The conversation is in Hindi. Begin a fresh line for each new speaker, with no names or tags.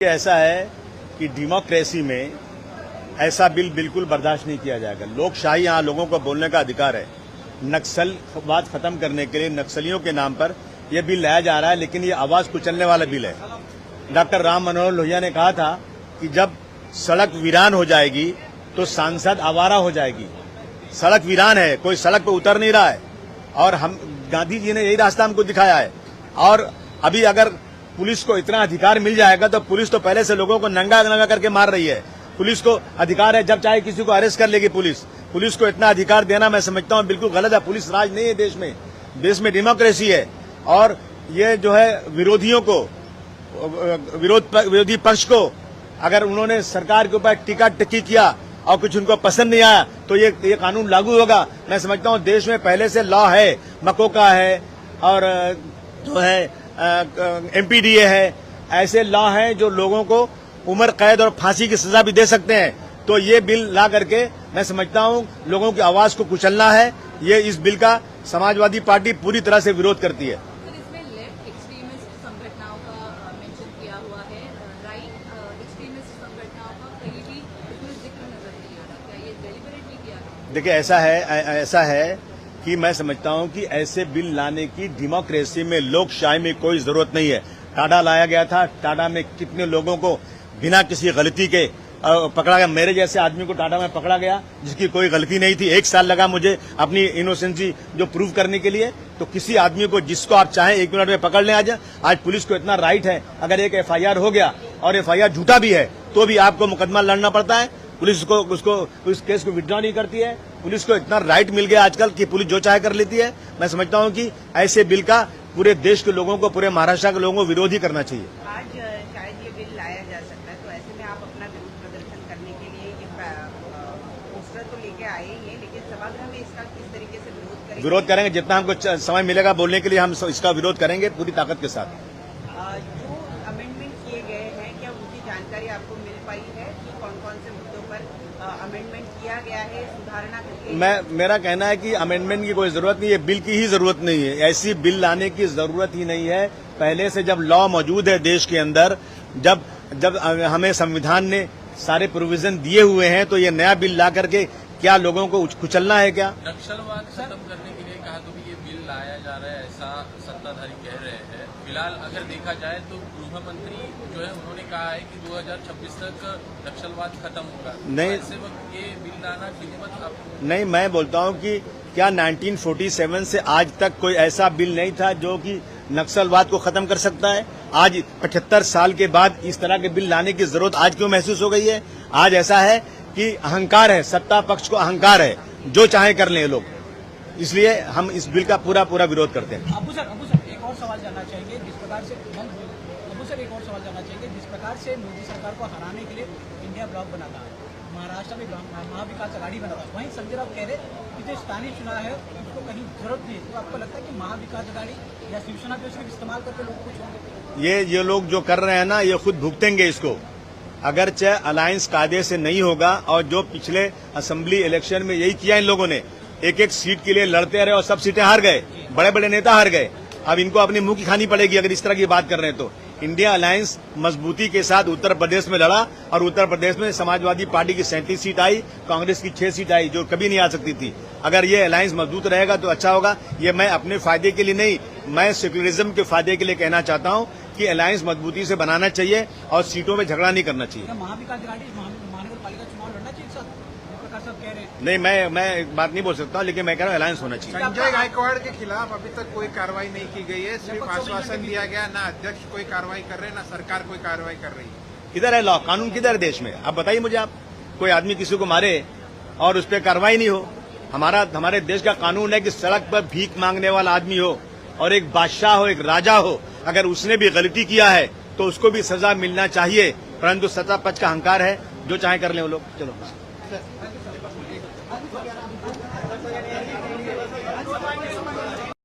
ऐसा है कि डेमोक्रेसी में ऐसा बिल बिल्कुल बर्दाश्त नहीं किया जाएगा। लोकशाही, यहाँ लोगों को बोलने का अधिकार है। नक्सलवाद खत्म करने के लिए नक्सलियों के नाम पर यह बिल लाया जा रहा है, लेकिन ये आवाज कुचलने वाला बिल है। डॉक्टर राम मनोहर लोहिया ने कहा था कि जब सड़क वीरान हो जाएगी तो सांसद आवारा हो जाएगी। सड़क वीरान है, कोई सड़क पर उतर नहीं रहा है, और हम गांधी जी ने यही रास्ता हमको दिखाया है। और अभी अगर पुलिस को इतना अधिकार मिल जाएगा तो पुलिस तो पहले से लोगों को नंगा नंगा करके मार रही है। पुलिस को अधिकार है, जब चाहे किसी को अरेस्ट कर लेगी पुलिस को इतना अधिकार देना मैं समझता हूं बिल्कुल गलत है। पुलिस राज नहीं है देश में डेमोक्रेसी है। और ये जो है विरोधियों को, विरोधी पक्ष को अगर उन्होंने सरकार के ऊपर टीका टिक्की किया और कुछ उनको पसंद नहीं आया तो ये कानून लागू होगा। मैं समझता हूं देश में पहले से लॉ है, मकोका है और जो है एमपीडीए है, ऐसे लॉ हैं जो लोगों को उम्र कैद और फांसी की सजा भी दे सकते हैं। तो ये बिल ला करके मैं समझता हूं लोगों की आवाज को कुचलना है। ये इस बिल का समाजवादी पार्टी पूरी तरह से विरोध करती है।
सर, इसमें लेफ्ट एक्सट्रीमिस्ट संगठनों का मेंशन किया हुआ है, राइट एक्सट्रीमिस्ट संगठनों का कहीं भी इसमें जिक्र नजर नहीं आ रहा। क्या ये डेलिबरेटली किया है?
देखिए, ऐसा है कि मैं समझता हूं कि ऐसे बिल लाने की डेमोक्रेसी में, लोकशाही में कोई जरूरत नहीं है। टाडा लाया गया था, टाडा में कितने लोगों को बिना किसी गलती के पकड़ा गया। मेरे जैसे आदमी को टाडा में पकड़ा गया जिसकी कोई गलती नहीं थी। 1 साल लगा मुझे अपनी इनोसेंसी जो प्रूव करने के लिए। तो किसी आदमी को जिसको आप चाहें 1 मिनट में पकड़ लें। आज पुलिस को इतना राइट है, अगर एक एफआईआर हो गया और एफआईआर झूठा भी है तो भी आपको मुकदमा लड़ना पड़ता है। पुलिस को उस केस को विड्रॉ नहीं करती है। पुलिस को इतना राइट मिल गया आजकल कि पुलिस जो चाहे कर लेती है। मैं समझता हूं कि ऐसे बिल का पूरे देश के लोगों को, पूरे महाराष्ट्र के लोगों को विरोध ही करना चाहिए।
आज शायद ये बिल लाया जा सकता है, तो ऐसे में आप अपना विरोध प्रदर्शन करने के लिए पोस्टर तो लेके आए ही हैं, लेकिन सभागृह में इसका किस तरीके से
विरोध करेंगे। जितना हमको समय मिलेगा बोलने के लिए हम इसका विरोध करेंगे पूरी ताकत के साथ।
जो अमेंडमेंट किए गए हैं, क्या उनकी जानकारी आपको मिल पाई है कि कौन कौन से मुद्दों पर अमेंडमेंट किया गया है, सुधारणा करके?
मेरा कहना है कि अमेंडमेंट की कोई जरूरत नहीं है, बिल की ही जरूरत नहीं है। ऐसी बिल लाने की जरूरत ही नहीं है। पहले से जब लॉ मौजूद है देश के अंदर, जब हमें संविधान ने सारे प्रोविजन दिए हुए हैं, तो ये नया बिल ला करके क्या लोगों को कुचलना है क्या?
नक्सलवाद खत्म करने के लिए कहा तो भी ये बिल लाया जा रहा है, ऐसा सत्ताधारी कह रहे हैं। फिलहाल अगर देखा जाए तो गृह मंत्री जो है उन्होंने कहा है कि 2026 तक नक्सलवाद खत्म होगा।
नहीं,
ऐसे वक्त ये बिल लाना ठीक
नहीं, मैं बोलता हूं कि क्या 1947 से आज तक कोई ऐसा बिल नहीं था जो कि नक्सलवाद को खत्म कर सकता है? आज 75 साल के बाद इस तरह के बिल लाने की जरूरत आज क्यों महसूस हो गई है? आज ऐसा है कि अहंकार है, सत्ता पक्ष को अहंकार है, जो चाहे कर लें लोग। इसलिए हम इस बिल का पूरा विरोध करते हैं।
अबू सर एक और सवाल जानना चाहेंगे। जिस प्रकार से मोदी सरकार को हराने के लिए इंडिया ब्लॉक बना था, महाराष्ट्र में महाविकास अघाड़ी बना था, वहीं संजय राउत कह रहे कि जो स्थानीय चुनाव है उसको कहीं जरूरत नहीं है। तो आपको लगता है कि महाविकास अघाड़ी या शिवसेना को सिर्फ इस्तेमाल करके लोगों को छोड़?
ये लोग जो कर रहे हैं ना, ये खुद भुगतेंगे इसको। अगर चाहे अलायंस कायदे से नहीं होगा, और जो पिछले असेंबली इलेक्शन में यही किया इन लोगों ने, एक सीट के लिए लड़ते रहे और सब सीटें हार गए, बड़े बड़े नेता हार गए। अब इनको अपनी मुंह की खानी पड़ेगी अगर इस तरह की बात कर रहे हैं तो। इंडिया अलायंस मजबूती के साथ उत्तर प्रदेश में लड़ा और उत्तर प्रदेश में समाजवादी पार्टी की 37 सीट आई, कांग्रेस की 6 सीट आई, जो कभी नहीं आ सकती थी। अगर ये अलायंस मजबूत रहेगा तो अच्छा होगा। ये मैं अपने फायदे के लिए नहीं, मैं सेक्युलरिज्म के फायदे के लिए कहना चाहता हूं कि अलायंस मजबूती से बनाना चाहिए और सीटों में झगड़ा नहीं करना चाहिए।
महाविकास अघाड़ी महानगरपालिका चुनाव लड़ना चाहिए साथ, प्रकाश साहब कह रहे हैं।
नहीं, मैं एक बात नहीं बोल सकता, लेकिन मैं कह रहा हूँ अलायंस होना चाहिए।
संजय गायकवाड़ के खिलाफ अभी तक कोई कार्रवाई नहीं की गई है, सिर्फ आश्वासन दिया गया। ना अध्यक्ष कोई कार्रवाई कर रहे हैं, ना सरकार कोई कार्रवाई कर रही है।
किधर है लॉ, कानून किधर है देश में? आप बताइए मुझे। आप कोई आदमी किसी को मारे और उस पर कार्रवाई नहीं हो? हमारे देश का कानून है कि सड़क पर भीख मांगने वाला आदमी हो और एक बादशाह हो, एक राजा हो, अगर उसने भी गलती किया है तो उसको भी सजा मिलना चाहिए। परंतु सत्ता पक्ष का अहंकार है, जो चाहे कर ले वो लोग। चलो।